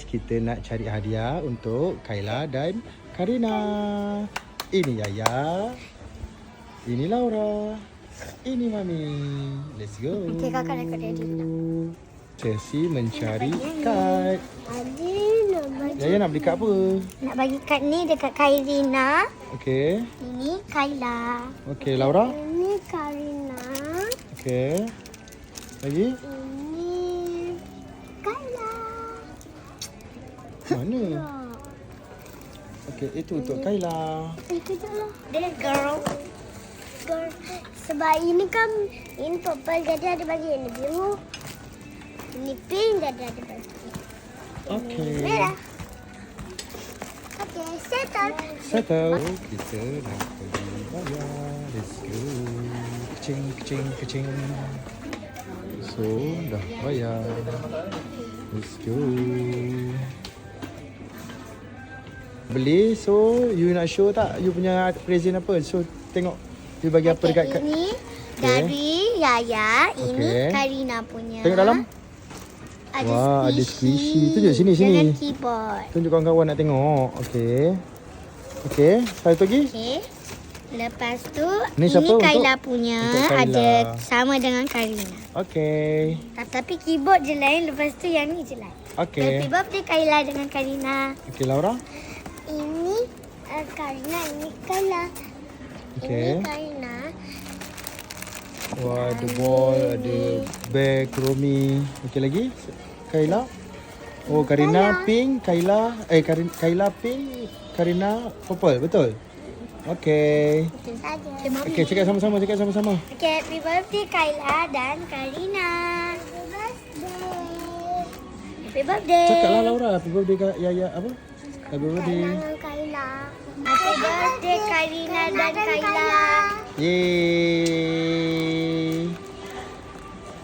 Kita nak cari hadiah untuk Kayla dan Karina. Ini Yaya. Ini Laura. Ini Mami. Let's go. Okay, kakak nak daddy. Chelsea mencari kad. Yaya nak beli kad apa? Nak bagi kad ni dekat Karina. Okey. Ini Kayla. Okey, Laura. Ini Karina. Okey. Lagi? Ini Kayla. Mana? Okey, itu untuk Kayla. Itu je lah. Dia girl. Girl. Sebab ini kan, ini purple jadi ada bagi ini biru. Ini pink jadi ada bagi. Okey. Merah. Okey, settle. Settle. Kita nak pergi bayar. Let's go. Kecing, kecing, kecing. So, dah bayar. Let's go. Beli, so you nak show tak you punya present apa? So, tengok you bagi apa dekat kad. Ini dari Yaya, ini Karina punya. Tengok dalam. Ada Wah, ada squishy. Tunjuk sini, sini. Dengan keyboard. Tunjuk kawan-kawan nak tengok. Okey. Okey, satu lagi. Okey. Lepas tu, Ni siapa ini Kayla untuk? punya. Untuk Kayla. Ada sama dengan Karina. Okey. Tapi keyboard je lain. Lepas tu yang ni je lain. Okey. Happy birthday Kayla dengan Karina. Okey, Laura. Ini Karina, ini Kayla. Okey. Ini Karina. Wah, ada ball, ada bag, Romi. Okey lagi? Kayla. Oh, Karina pink, Kayla. Kayla pink, Karina purple. Betul? Okey. Itu saja. Okey, cakap sama-sama, cakap sama-sama. Okey, happy birthday Kayla dan Karina. Happy birthday. Happy birthday. Cakaplah Laura, happy birthday Kak Yaya apa? Happy birthday. Dengan Kayla. Happy birthday Karina dan Kayla. Yeay.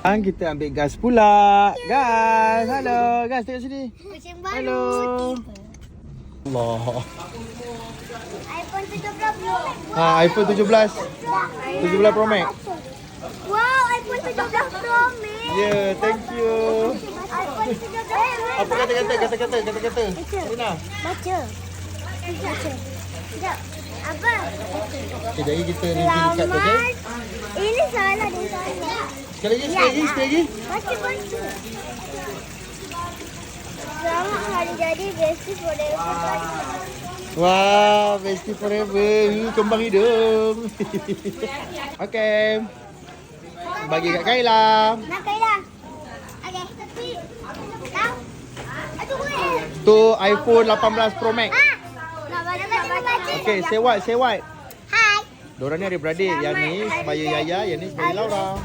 Sekarang kita ambil gas pula. Gas. Halo, gas tengok sini. Kucing baru. Hello. Allah. iPhone 17 Pro Max. iPhone 17. 17 Pro Max. Wow, iPhone 17 Pro Max. Yeah, thank you. iPhone 17 Pro Max. Apa kata-kata? Karina. Baca. Sekejap. Apa? Okay, jadi kita review dekat tu, okay? Ini salah dia salah. Sekali lagi. Baca. Selamat hari jadi Besti Forever. Wah, Besti Forever. Kembang hidung. Okay. Bagi kat Kayla. Nak Kayla. Okey. Tahu? Aduh, Tu iPhone 18 Pro Max. Nak baca. Okay, say what? Hai. Diorang ni adik-beradik. Yang ni sebaya Yaya, yang ni sebaya Laura.